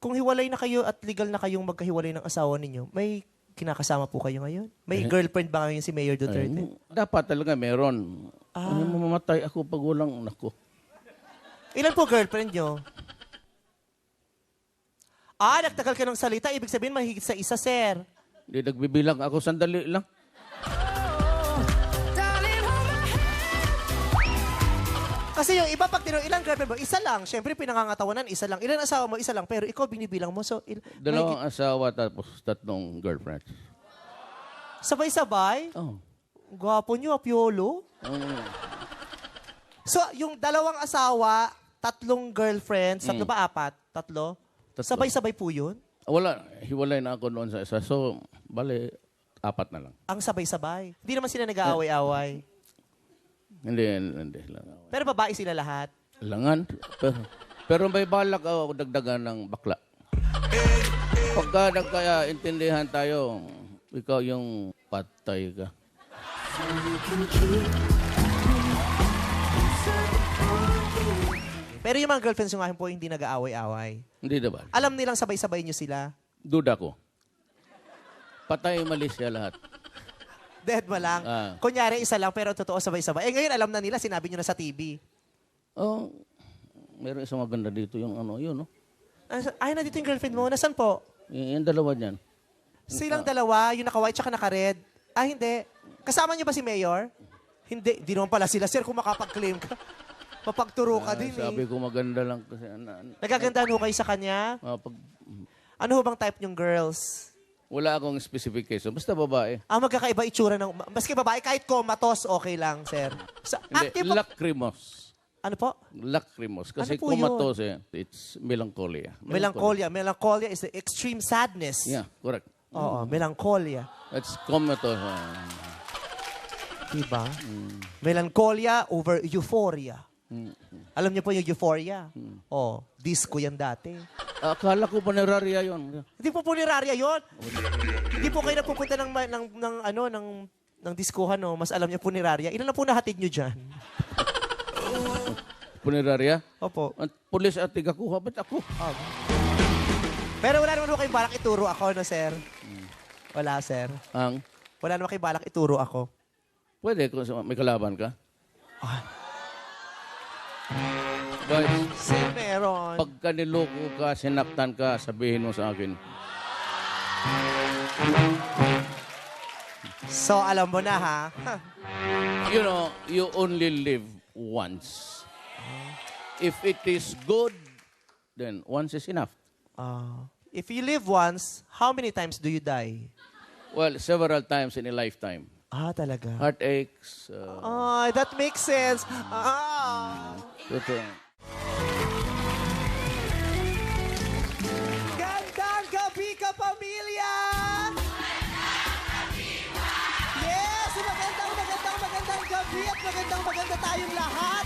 kung hiwalay na kayo at legal na kayong magkahiwalay ng asawa ninyo, may kinakasama po kayo ngayon? May girlfriend ba ngayon si Mayor Duterte? Dapat talaga meron. Mamamatay ako pag walang anak ko. Ilan po girlfriend nyo? Nagtagal ka ng salita. Ibig sabihin, mahigit sa isa, sir. Hindi nagbibilang ako, sandali lang. Kasi yung iba, pag tinanong ilang girlfriend mo, isa lang. Siyempre, pinangangatawanan, isa lang. Ilan asawa mo, isa lang. Pero ikaw, binibilang mo. So, Dalawang asawa tapos tatlong girlfriend. sabay-sabay? Oh. Gwapo nyo, apiolo. So, yung dalawang asawa, tatlong girlfriend, tatlo ba apat? Tatlo? Sabay-sabay po yun? Wala, hiwalay na ako noon sa isa. So, bale, 4 na lang. Ang sabay-sabay. Hindi naman sila nag-aaway-away. Hindi lang. Pero babae sila lahat. Langan. Pero may balak ako dagdagan ng bakla. Pagka nagkaintindihan tayo, ikaw yung patay ka. Pero yung mga girlfriends yung akin po hindi nag-aaway-away. Hindi diba? Alam nilang sabay-sabay nyo sila. Duda ko. Patay mali siya lahat. Dead mo lang. Kunyari, isa lang, pero totoo sabay-sabay. Ngayon, alam na nila, sinabi nyo na sa TV. Oh, meron isang maganda dito yung yun, no? Nandito yung girlfriend mo. Nasaan po? Yung dalawa niyan. Silang dalawa, yung naka-white tsaka naka-red. Hindi. Kasama nyo ba si Mayor? Hindi. Di naman pala sila, sir, kung makapag-claim ka. Mapagturo ka din, Sabi ko maganda lang kasi. Nagagandahan ho kayo sa kanya? Ano ho bang type nyong girls? Wala akong specification. Basta babae. Magkakaiba itsura ng... Maski babae, kahit comatose, okay lang, sir. Hindi, lacrimose. Ano po? Lacrimose. Kasi Ano po comatose, it's melancholia. Melancholia is the extreme sadness. Yeah, correct. Oo, melancholia. It's comatose. Diba? Melancholia over euphoria. Alam niyo po yung euphoria? Disco yan dati. Akala ko paneraria yun. Hindi po punerarya yun. Hindi po kayo napupunta ng diskuhan, no? Mas alam niyo punerarya. Ilan na po nahatid niyo dyan? Puneraria? Opo. At pulis at tigakuha. Ba't ako? Pero wala naman po kayong balak ituro ako, no, sir? Wala, sir. Wala naman kayong balak ituro ako. Pwede kung may kalaban ka. Guys, Sir, meron. pagka niloko ka, sinaktan ka, sabihin mo sa akin. So, alam mo na, ha? You know, you only live once. If it is good, then once is enough. If you live once, how many times do you die? Well, several times in a lifetime. Talaga. Heartaches. That makes sense. Totoo. Gandang gabi ka, pamilya! Yes! Magandang gabi at magandang tayong lahat.